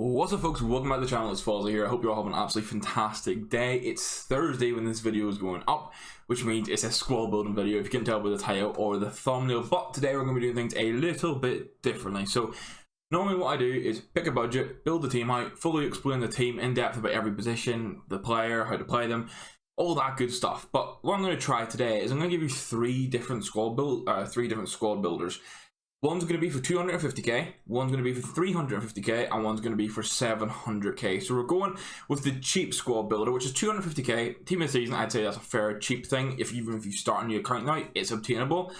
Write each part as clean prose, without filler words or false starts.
What's up, folks? Welcome back to the channel. It's Fozzy here. I hope you all have an absolutely fantastic day. It's Thursday when this video is going up, which means it's a squad building video, if you can tell by the title or the thumbnail. But today we're going to be doing things a little bit differently. So normally what I do is pick a budget, build the team out, fully explain the team in depth about every position, the player, how to play them, all that good stuff. But what I'm going to try today is I'm going to give you three different squad builders. One's going to be for 250k, one's going to be for 350k, and one's going to be for 700k. So we're going with the cheap squad builder, which is 250k. Team of the season, I'd say that's a fair cheap thing. Even if you start a new account now, it's obtainable.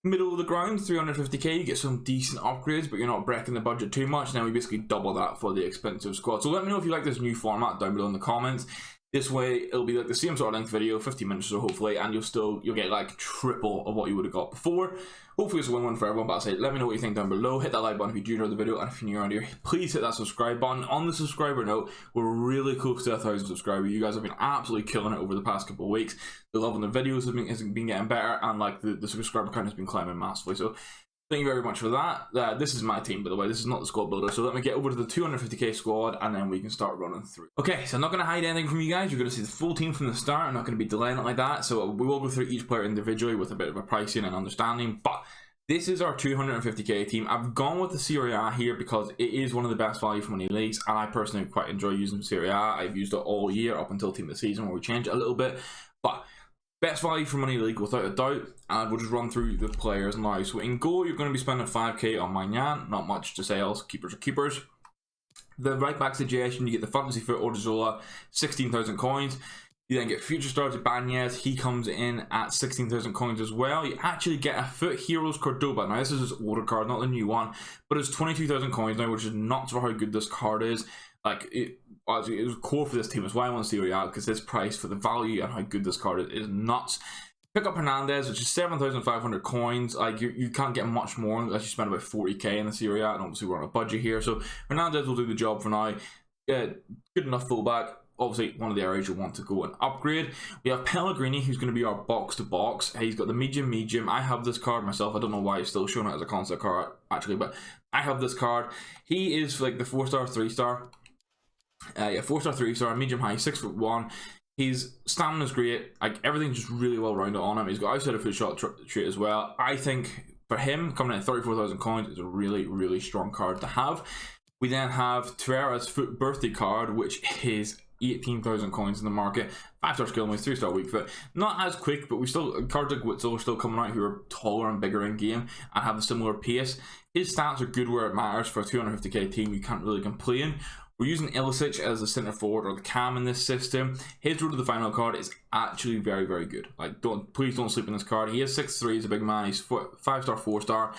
Middle of the ground, 350k, you get some decent upgrades, but you're not breaking the budget too much. Now we basically double that for the expensive squad. So let me know if you like this new format down below in the comments. This way, it'll be like the same sort of length video, 50 minutes or so hopefully, and you'll get like triple of what you would have got before. Hopefully it's a win-win for everyone, but I say, let me know what you think down below. Hit that like button if you do enjoy the video, and if you're new around here, please hit that subscribe button. On the subscriber note, we're really close to 1,000 subscribers. You guys have been absolutely killing it over the past couple of weeks. The love on the videos has been getting better, and like the subscriber count has been climbing massively. So thank you very much for that. This is my team, by the way. This is not the squad builder. So let me get over to the 250k squad, and then we can start running through. Okay, so I'm not going to hide anything from you guys. You're going to see the full team from the start. I'm not going to be delaying it like that. So we will go through each player individually with a bit of a pricing and understanding. But this is our 250k team. I've gone with the Serie A here because it is one of the best value for money leagues, and I personally quite enjoy using Serie A. I've used it all year up until team of the season where we change it a little bit. But best value for money league without a doubt, and we'll just run through the players now. So in goal, you're going to be spending 5k on Magnan, not much to say else, keepers are keepers. The right back situation, you get the fantasy foot Odriozola, 16,000 coins. You then get future stars Ibanez, he comes in at 16,000 coins as well. You actually get a foot Heroes Cordoba. Now this is his older card, not the new one, but it's 22,000 coins now, which is nuts for how good this card is. Like it was core for this team. That's why I want to see it out, because this price for the value and how good this card is nuts. Pick up Hernandez, which is 7,500 coins. Like you can't get much more unless you spend about 40k in the Serie A, and obviously we're on a budget here. So Hernandez will do the job for now. Good enough fullback. Obviously, one of the areas you want to go and upgrade. We have Pellegrini, who's going to be our box-to-box. He's got the medium. I have this card myself. I don't know why it's still showing it as a concept card, actually, but I have this card. He is like the 4-star, 3-star. 4-star, 3-star, medium-high, 6'1". His stamina's great. Like, everything's just really well-rounded on him. He's got outside of foot shot trait as well. I think, for him, coming in at 34,000 coins is a really, really strong card to have. We then have Torreira's foot birthday card, which is 18,000 coins in the market. 5-star skill moves, 3-star weak foot. Not as quick, but we still, cards like Witzel are still coming out who are taller and bigger in game and have a similar pace. His stats are good where it matters. For a 250k team, you can't really complain. We're using Ilicic as the centre forward or the cam in this system. His road to the final card is actually very, very good. Like, please don't sleep in this card. He is 6'3", he's a big man. He's 5-star, 4-star.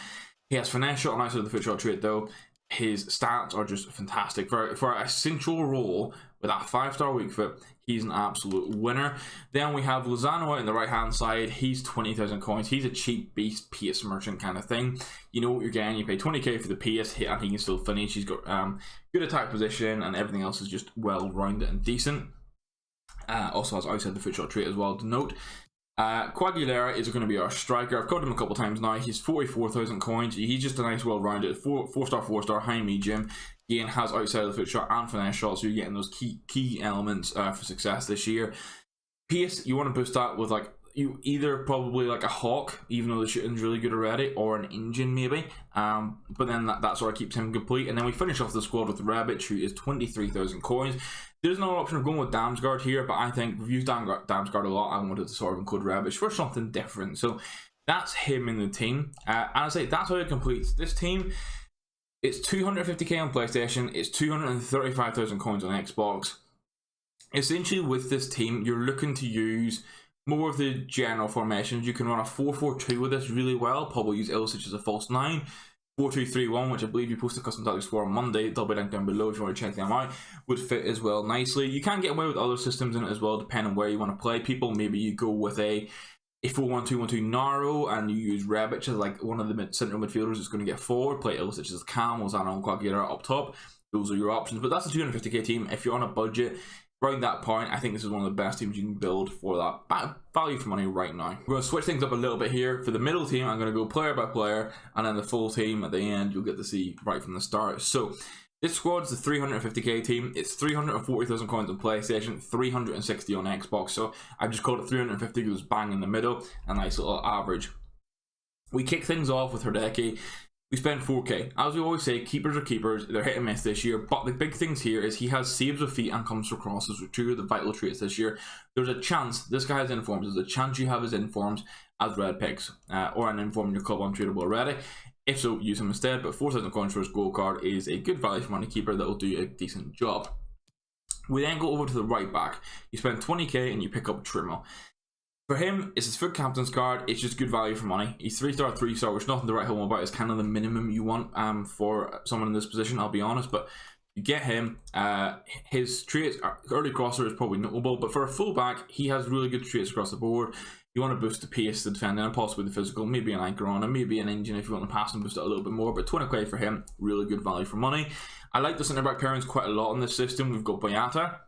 He has finesse shot and outside of the foot shot trait though. His stats are just fantastic. For a central role with that 5-star weak foot, he's an absolute winner. Then we have Lozano out on the right hand side. He's 20,000 coins. He's a cheap beast pace merchant kind of thing. You know what you're getting. You pay 20k for the pace and he can still finish. He's got good attack position, and everything else is just well rounded and decent. Also has outside the foot shot trait as well to note. Quagliarella is going to be our striker. I've covered him a couple times now. He's 44,000 coins. He's just a nice, well-rounded 4-star, 4-star, high medium. Again, has outside of the foot shot and finesse shot, so you're getting those key elements for success this year. Pace, you want to boost that with like either probably like a Hawk, even though the shooting's really good already, or an engine maybe. But then that sort of keeps him complete. And then we finish off the squad with Rebic, who is 23,000 coins. There's another option of going with Damsgaard here, but I think we've used Damsgaard a lot. I wanted to sort of include Rebic for something different. So that's him in the team. And I say that's how it completes this team. It's 250k on PlayStation. It's 235,000 coins on Xbox. Essentially, with this team, you're looking to use more of the general formations. You can run a 4-4-2 with this really well. Probably use Ilicic as a false 9. 4-2-3-1, which I believe you posted custom tactics for on Monday. They'll be linked down below if you want to check them out. Would fit as well nicely. You can get away with other systems in it as well, depending on where you want to play people. Maybe you go with a 4-1-2-1-2 narrow, and you use Rebic as like one of the central midfielders that's going to get forward. Play Ilicic as cam, Lozano and Quagliarella up top. Those are your options. But that's a 250k team. If you're on a budget around that point, I think this is one of the best teams you can build for that value for money right now. We're going to switch things up a little bit here. For the middle team, I'm going to go player by player, and then the full team at the end you'll get to see right from the start. So This squad's the 350k team. It's 340,000 coins on PlayStation, 360 on Xbox. So I've just called it 350 because it's bang in the middle, a nice little average. We kick things off with Herdeki. We spent 4k. As we always say, keepers are keepers. They're hit and miss this year. But the big things here is he has saves with feet and comes for crosses, which are two of the vital traits this year. There's a chance this guy has informs. There's a chance you have his informs as red picks or an inform in your club untradeable already. If so, use him instead, but 4,000 coins for his gold card is a good value for money keeper that will do a decent job. We then go over to the right back. You spend 20k and you pick up Trimmel. For him, it's his FUT captain's card. It's just good value for money. He's 3-star, 3-star, which nothing to write home about. It's kind of the minimum you want for someone in this position, I'll be honest. But you get him. His traits, early crosser is probably notable, but for a fullback, he has really good traits across the board. You want to boost the pace, the defending, and possibly the physical, maybe an anchor on him, maybe an engine if you want to pass and boost it a little bit more, but 20k for him, really good value for money. I like the centre back pairings quite a lot in this system. We've got Boyata,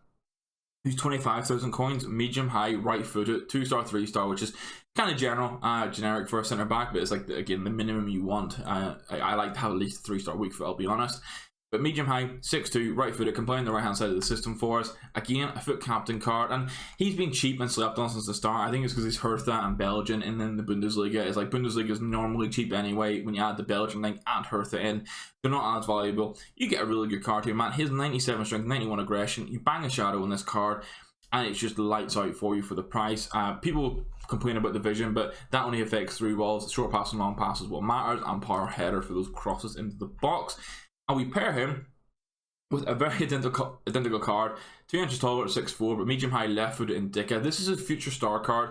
who's 25,000 coins, medium high, right footed, 2-star, 3-star, which is kind of generic for a centre back, but it's like, again, the minimum you want. I like to have at least a 3-star weak foot, I'll be honest. But medium high, 6'2", right footed, can play on the right hand side of the system for us. Again, a FUT captain card, and he's been cheap and slept on since the start. I think it's because he's Hertha and Belgian, and then the Bundesliga is like, Bundesliga is normally cheap anyway. When you add the Belgian thing and Hertha in, they're not as valuable. You get a really good card here, man. His 97 strength, 91 aggression. You bang a shadow in this card, and it's just lights out for you for the price. People complain about the vision, but that only affects through balls. Short pass and long pass is what matters, and power header for those crosses into the box. And we pair him with a very identical card, 2 inches taller at 6'4", but medium high left footed Indica. This is his future star card.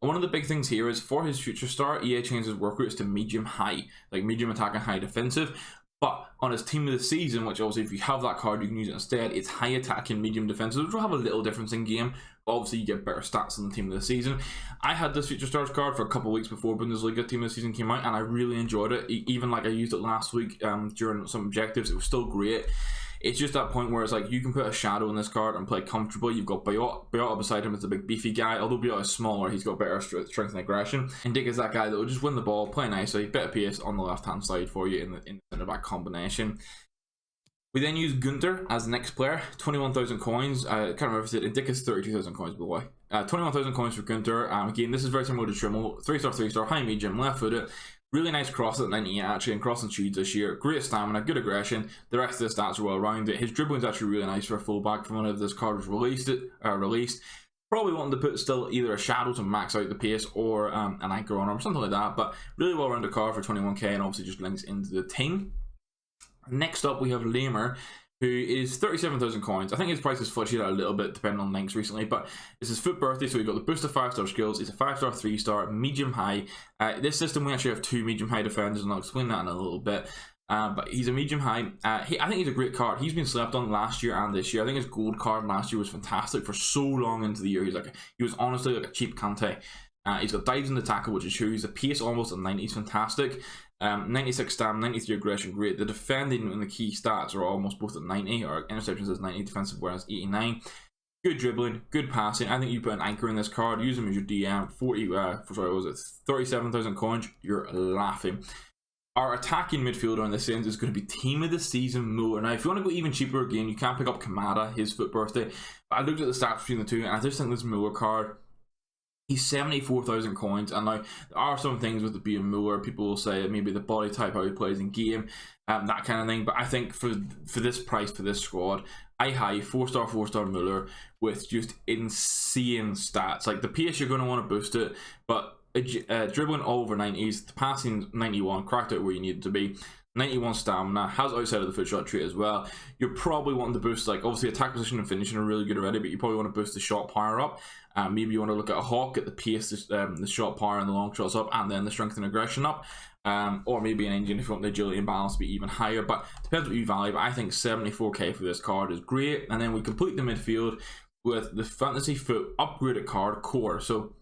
And one of the big things here is for his future star, EA changes work rates to medium high, like medium attack and high defensive. But on his team of the season, which obviously if you have that card, you can use it instead, it's high attack and medium defensive, which will have a little difference in game. But obviously, you get better stats in the team of the season. I had this Future Stars card for a couple of weeks before Bundesliga team of the season came out, and I really enjoyed it. Even like I used it last week during some objectives, it was still great. It's just that point where it's like you can put a shadow in this card and play comfortably. You've got Boyata beside him as a big beefy guy. Although Boyata is smaller, he's got better strength and aggression. And Dick is that guy that will just win the ball, play nicely, bit of pace on the left hand side for you in the centre back combination. We then use Gunter as the next player, 21,000 coins. I can't remember if I said Indica's 32,000 coins, by the way. 21,000 coins for Gunter. Again, this is very similar to Trimmel. 3-star, 3-star, high medium, left footed. Really nice cross at 98 actually, and crossing speeds this year. Great stamina, good aggression. The rest of the stats are well rounded. His dribbling is actually really nice for a fullback from whenever this card was released. Probably wanting to put still either a shadow to max out the pace or an anchor on him or something like that. But really well rounded card for 21k and obviously just links into the team. Next up we have Lamer, who is 37,000 coins. I think his price has fluctuated a little bit depending on links recently, but it's his FUT birthday, so we've got the boost of 5-star skills. He's a 5-star, 3-star, medium high. This system we actually have 2 medium high defenders, and I'll explain that in a little bit. But he's a medium high. I think he's a great card. He's been slept on last year and this year. I think his gold card last year was fantastic for so long into the year. He was honestly like a cheap Kante. He's got dives in the tackle, which is huge. The pace almost at 90 is fantastic. 96 stam, 93 aggression, great. The defending and the key stats are almost both at 90, or interceptions is 90, defensive awareness 89. Good dribbling, good passing. I think you put an anchor in this card, use him as your DM. 37,000 coins, you're laughing. Our attacking midfielder in this sense is going to be team of the season Muller. Now, if you want to go even cheaper again, you can pick up Kamada, his FUT birthday. But I looked at the stats between the two, and I just think this Muller card, he's 74,000 coins, and now there are some things with the being Muller. People will say maybe the body type, how he plays in game, that kind of thing. But I think for this price, for this squad, high 4-star Muller with just insane stats. Like the pace, you're going to want to boost it, but dribbling all over 90s, the passing 91, cracked out where you need it to be. 91 stamina, has outside of the FUT shot trait as well. You're probably wanting to boost, like, obviously attack position and finishing are really good already, but you probably want to boost the shot power up. Maybe you want to look at a Hawk, at the pace, the shot power and the long shots up, and then the strength and aggression up. Or maybe an engine if you want the agility and balance to be even higher, but depends what you value. But I think 74k for this card is great. And then we complete the midfield with the Fantasy FUT upgraded card, Core. So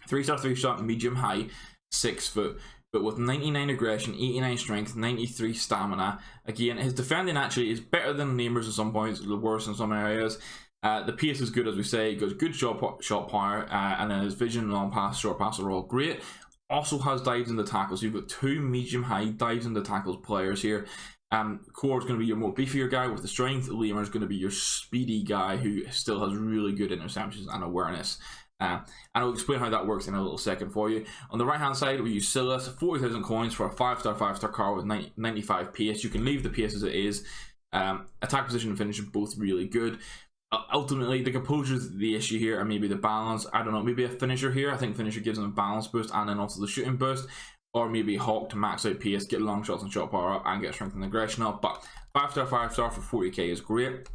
3-star, 3-star, medium high, 6 foot. But with 99 aggression, 89 strength, 93 stamina. Again, his defending actually is better than Neymar's at some points, worse in some areas. The pace is good, as we say. He goes good shot power, and then his vision, long pass, short pass are all great. Also has dives in the tackles. So you've got 2 medium high dives in the tackles players here. Core is going to be your more beefier guy with the strength. Lemur is going to be your speedy guy who still has really good interceptions and awareness. And I'll explain how that works in a little second for you. On the right hand side, we use Silas, 40,000 coins for a 5-star car with 95 PS. You can leave the PS as it is. Attack position and finish are both really good. Ultimately, the composure is the issue here, and maybe the balance. I don't know, maybe a finisher here. I think finisher gives him a balance boost and then also the shooting boost. Or maybe Hawk to max out PS, get long shots and shot power up, and get strength and aggression up. But 5-star, 5-star for 40k is great.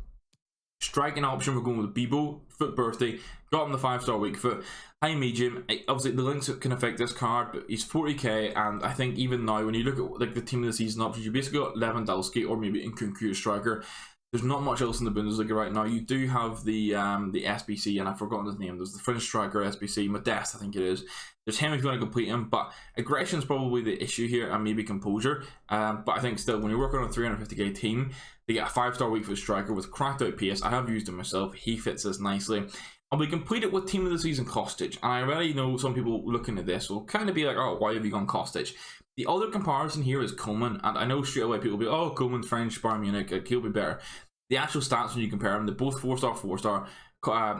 Striking option, we're going with Bebo, foot birthday, got him the 5-star weak foot, high medium. Obviously the links can affect this card, but he's 40k, and I think even now when you look at like the team of the season options, you basically got Lewandowski or maybe Nkunku striker. There's not much else in the Bundesliga right now. You do have the SBC, and I've forgotten his name. There's the French striker SBC, Modeste I think it is. There's him if you want to complete him, but aggression is probably the issue here, and maybe composure. But I think still, when you're working on a 350k team, they get a 5-star weak foot striker with cracked out PS. I have used him myself. He fits this nicely. And we complete it with team of the season Kostic. And I already know some people looking at this will kind of be like, oh, why have you gone Kostic? The other comparison here is Coleman, and I know straight away people will be, oh, Coleman's French, Bayern Munich, he'll be better. The actual stats when you compare them, they're both 4-star, 4-star.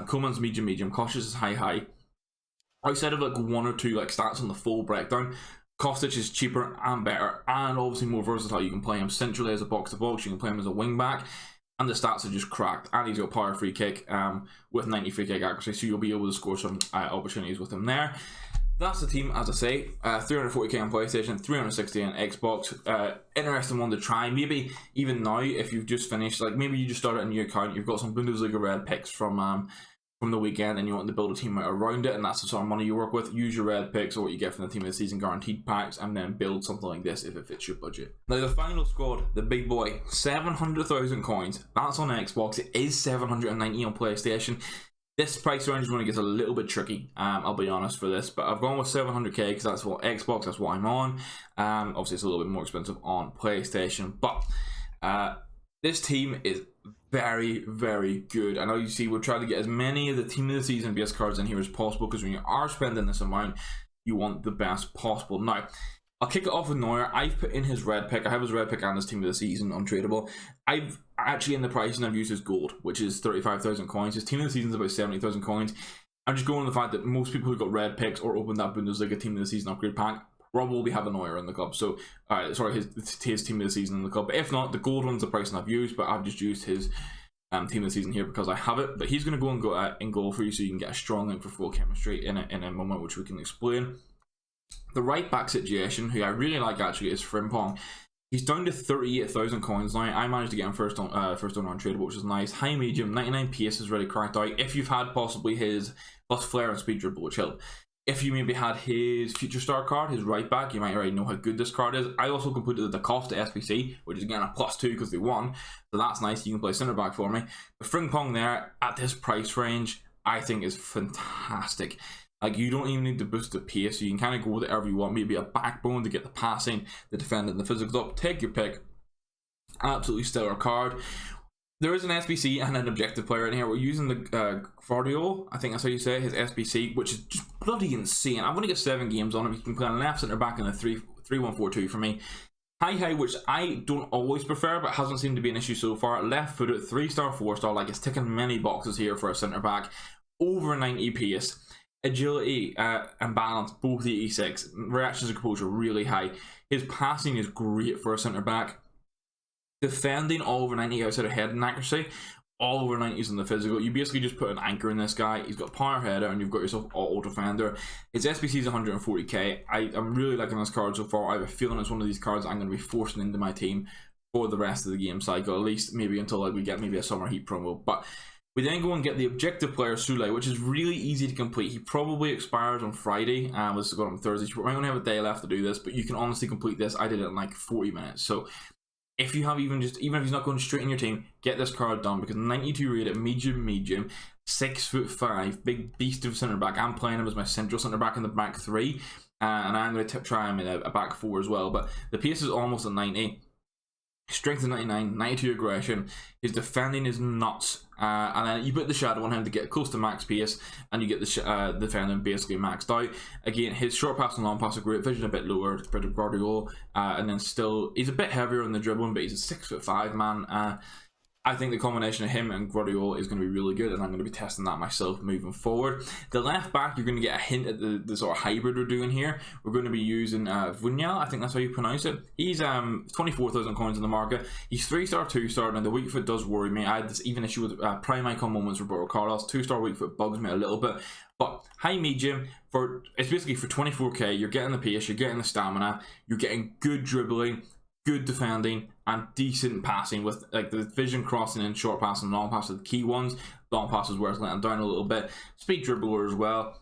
Coleman's medium, medium. Kostic is high, high. Outside of like one or two like stats on the full breakdown, Kostic is cheaper and better, and obviously more versatile. You can play him centrally as a box to box. You can play him as a wing back, and the stats are just cracked. And he's got power free kick with 90 free kick accuracy, so you'll be able to score some opportunities with him there. That's the team, as I say. 340k on PlayStation, 360 on Xbox. Interesting one to try. Maybe even now, if you've just finished, like maybe you just started a new account, you've got some Bundesliga red picks from the weekend, and you want to build a team out around it, and that's the sort of money you work with. Use your red picks or what you get from the team of the season guaranteed packs, and then build something like this if it fits your budget. Now the final squad, the big boy, 700,000 coins. That's on Xbox. It is 790 on PlayStation. This price range is when it gets a little bit tricky, I'll be honest for this, but I've gone with 700k because that's what Xbox, that's what I'm on. Obviously it's a little bit more expensive on PlayStation, but this team is very, very good. I know you see we're trying to get as many of the team of the season base cards in here as possible, because when you are spending this amount, you want the best possible. Now, I'll kick it off with Neuer. I've put in his red pick. I have his red pick and his team of the season untradeable. I've actually, in the pricing, I've used his gold, which is 35,000 coins. His team of the season is about 70,000 coins. I'm just going on the fact that most people who got red picks or opened that Bundesliga team of the season upgrade pack probably have a Neuer in the club. So, sorry, his team of the season in the club. But if not, the gold one's the pricing I've used, but I've just used his team of the season here because I have it. But he's going to go in goal for you, so you can get a strong link for full chemistry in a moment, which we can explain. The right back situation, who I really like actually, is Frimpong. He's down to 38,000 coins now. I managed to get him first on untradeable, which is nice. High medium, 99 PS is ready cracked out. If you've had possibly his plus flair and speed dribble, which help. If you maybe had his future star card, his right back, you might already know how good this card is. I also completed the Costa SBC, which is again a +2 because they won. So that's nice. You can play centre back for me. But Frimpong there at this price range, I think is fantastic. Like, you don't even need to boost the pace, so you can kind of go with whatever you want. Maybe a backbone to get the passing, the defending, the physicals up. Take your pick. Absolutely stellar card. There is an SBC and an objective player in here. We're using the Guardiola, I think that's how you say it, his SBC, which is just bloody insane. I'm going to get 7 games on him. He's been playing left centre back in the 3-1-4-2 for me. High, which I don't always prefer, but hasn't seemed to be an issue so far. Left footed, 3-star, 4-star, like it's ticking many boxes here for a centre back. Over 90 pace. Agility and balance, both 86. Reactions and composure, really high. His passing is great for a centre back. Defending, all over 90 outside of head and accuracy. All over 90s in the physical. You basically just put an anchor in this guy. He's got power header, and you've got yourself auto defender. His SBC is 140k. I'm really liking this card so far. I have a feeling it's one of these cards I'm going to be forcing into my team for the rest of the game cycle, at least maybe until like we get maybe a summer heat promo. But we then go and get the objective player Sule, which is really easy to complete. He probably expires on Friday, and was going on Thursday. So we're going to have a day left to do this, but you can honestly complete this. I did it in like 40 minutes. So if you have even if he's not going straight in your team, get this card done, because 92 rated, medium, 6'5", big beast of centre back. I'm playing him as my central centre back in the back 3, and I'm going to try him in a back 4 as well. But the pace is almost a 90. Strength is 99, 92 aggression. His defending is nuts. And then you put the shadow on him to get close to max pace, and you get the defending basically maxed out. Again, his short pass and long pass are great. Vision a bit lower compared to Guardiola. And then still, he's a bit heavier on the dribbling, but he's a 6'5" man. I think the combination of him and Guardiola is going to be really good, and I'm going to be testing that myself moving forward. The left back, you're going to get a hint at the sort of hybrid we're doing here. We're going to be using Vunyal, I think that's how you pronounce it. He's 24,000 coins in the market. He's 3-star, 2-star. Now the weak foot does worry me. I had this even issue with prime icon moments with Roberto Carlos. 2-star weak foot bugs me a little bit. But high medium, it's basically for 24k, you're getting the pace, you're getting the stamina, you're getting good dribbling, good defending, and decent passing, with like the vision, crossing, and short pass and long pass are the key ones. Long passes where it's letting down a little bit. Speed dribbler as well.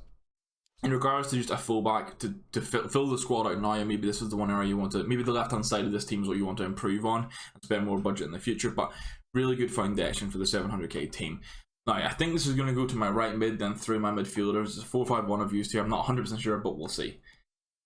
In regards to just a fullback to fill the squad out now, and maybe this is the one area you want to, maybe the left hand side of this team is what you want to improve on and spend more budget in the future, but really good foundation for the 700k team. Now, I think this is going to go to my right mid, then through my midfielders. It's a 4-5-1 I've used here. I'm not 100% sure, but we'll see.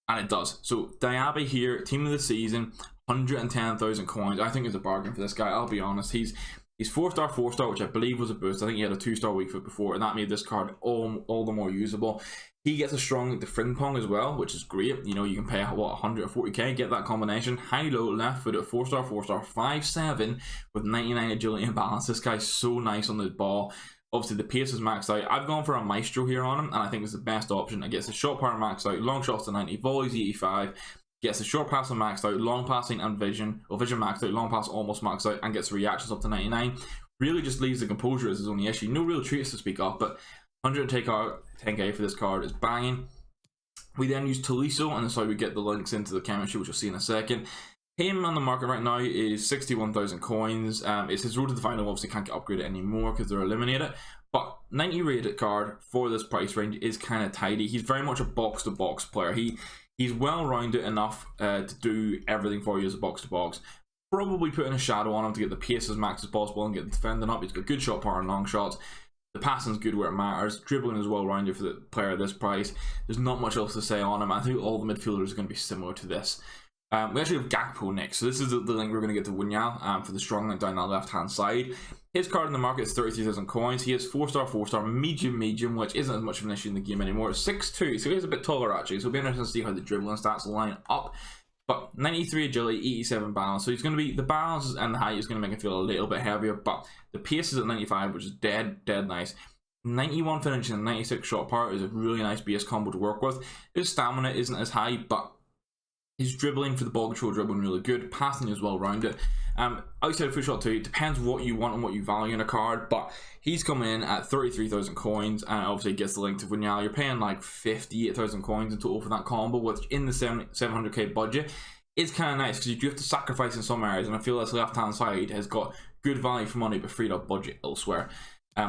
And it does. So Diaby here, team of the season, 110,000 coins. I think it's a bargain for this guy. I'll be honest. He's 4-star, 4-star, which I believe was a boost. I think he had a 2-star weak foot before, and that made this card all the more usable. He gets a strong the Frimpong as well, which is great. You know, you can pay what 140k, get that combination. High low left foot at 4-star, 4-star, 5'7" with 99 agility and balance. This guy's so nice on the ball. Obviously, the pace is maxed out. I've gone for a Maestro here on him, and I think it's the best option. It gets the shot power maxed out, long shots to 90, volleys 85, gets the short passing maxed out, long passing and vision, or vision maxed out, long pass almost maxed out, and gets reactions up to 99. Really just leaves the composure as his only issue. No real traits to speak of, but 110k for this card is banging. We then use Tolisso, and that's how we get the links into the chemistry, which we'll see in a second. Him on the market right now is 61,000 coins. It's his road to the final. Obviously can't get upgraded anymore because they're eliminated. But 90 rated card for this price range is kind of tidy. He's very much a box-to-box player. He's well-rounded enough to do everything for you as a box-to-box. Probably putting a shadow on him to get the pace as max as possible and get the defending up. He's got good shot power and long shots. The passing's good where it matters. Dribbling is well-rounded for the player at this price. There's not much else to say on him. I think all the midfielders are going to be similar to this. We actually have Gakpo next, so this is the link we're going to get to Wunyal for the strong link down that left hand side. His card in the market is 33,000 coins. He has 4-star, 4-star, medium, which isn't as much of an issue in the game anymore. It's 6'2", so he's a bit taller actually, so it'll be interesting to see how the dribbling stats line up. But 93 agility, 87 balance, so he's going to be, the balance and the height is going to make him feel a little bit heavier, but the pace is at 95, which is dead nice. 91 finishing and 96 shot power is a really nice base combo to work with. His stamina isn't as high, but his dribbling for the ball control dribbling really good. Passing is well rounded. Outside of foot shot too, it depends what you want and what you value in a card, but he's coming in at 33,000 coins, and obviously gets the link to Vunyal. You're paying like 58,000 coins in total for that combo, which in the 700k budget is kind of nice because you do have to sacrifice in some areas, and I feel this left hand side has got good value for money but freed up budget elsewhere.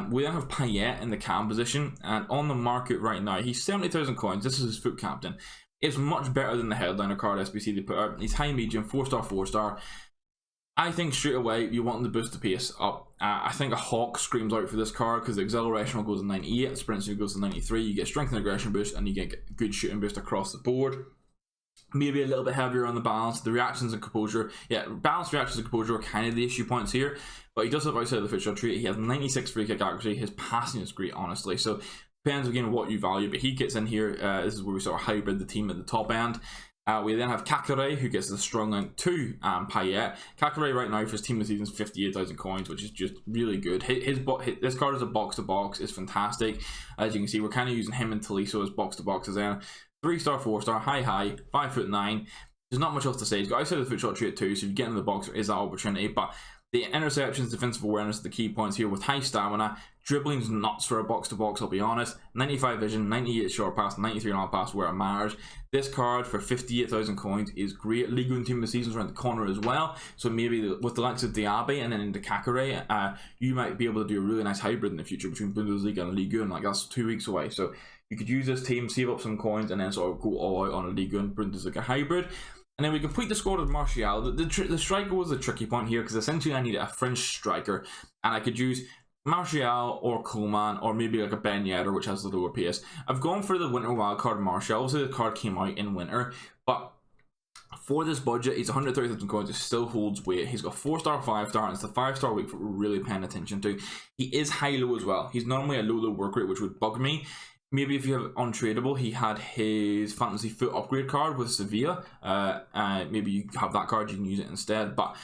We then have Payet in the cam position, and on the market right now he's 70,000 coins. This is his foot captain. It's much better than the headliner card SBC they put out. He's high medium, 4-star, 4-star. I think straight away you want to boost the pace up. I think a Hawk screams out for this card because the acceleration goes to 98, sprint speed goes to 93. You get strength and aggression boost, and you get good shooting boost across the board. Maybe a little bit heavier on the balance. The reactions and composure, balance, reactions, and composure are kind of the issue points here. But he does have outside of the foot shot trait. He has 96 free kick accuracy. His passing is great, honestly. So depends again what you value, but he gets in here. This is where we sort of hybrid the team at the top end. We then have Kakare, who gets the strong link to Payet. Kakare right now for his team of the season is 58,000 coins, which is just really good. This card is a box to box, is fantastic. As you can see, we're kind of using him and Tolisso as box to boxes. Then 3-star, 4-star, high, 5'9". There's not much else to say. He's got outside of the foot shot trait too, so if you get in the box, there is that opportunity. But the interceptions, defensive awareness are the key points here with high stamina. Dribbling's nuts for a box-to-box, I'll be honest. 95 vision, 98 short pass, 93 long pass where it matters. This card for 58,000 coins is great. League One team of the season's around the corner as well. So maybe with the likes of Diaby and then into Kakare, you might be able to do a really nice hybrid in the future between Bundesliga and League One. Like, that's 2 weeks away. So you could use this team, save up some coins, and then sort of go all out on a League One Bundesliga hybrid. And then we complete the squad with Martial. The striker was the tricky point here because essentially I needed a French striker, and I could use Martial or Coleman or maybe like a Ben Yedder, which has the lower pace. I've gone for the winter wildcard Martial. Obviously the card came out in winter, but For this budget, he's 130,000 coins. It still holds weight. He's got 4-star, 5-star, and it's the 5-star week that we're really paying attention to. He is high-low as well. He's normally a low work rate, which would bug me. Maybe if you have untradeable, he had his fantasy foot upgrade card with Sevilla. Maybe you have that card, you can use it instead. But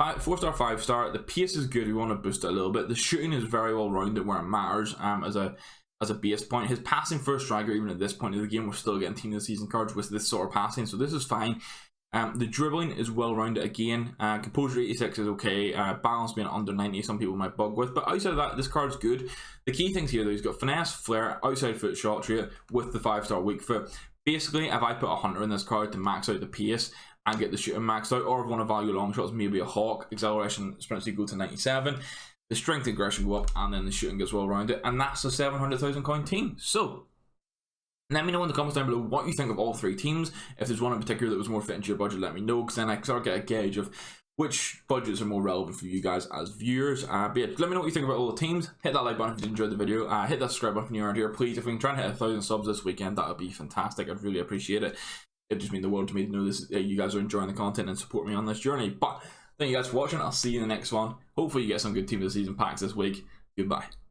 4-star, 5-star, the pace is good. We want to boost it a little bit. The shooting is very well rounded where it matters as a base point. His passing for a striker, even at this point of the game, we're still getting team of the season cards with this sort of passing, so this is fine. The dribbling is well rounded again. Composure 86 is okay. Balance being under 90, some people might bug with, but outside of that, this card's good. The key things here though, he's got finesse, flair, outside foot shot rate with the 5-star weak foot. Basically, if I put a hunter in this card to max out the pace and get the shooting maxed out, or if I want to value long shots, maybe a hawk, acceleration, sprint speed go to 97. The strength and aggression go up, and then the shooting gets well rounded, and that's a 700,000 coin team. So let me know in the comments down below what you think of all three teams. If there's one in particular that was more fitting to your budget, let me know, because then I can sort of get a gauge of which budgets are more relevant for you guys as viewers. But yeah, let me know what you think about all the teams. Hit that like button if you enjoyed the video. Hit that subscribe button if you're around here. Please, if we can try and hit 1,000 subs this weekend, that would be fantastic. I'd really appreciate it. It'd just mean the world to me to know this, you guys are enjoying the content and support me on this journey. But thank you guys for watching. I'll see you in the next one. Hopefully you get some good team of the season packs this week. Goodbye.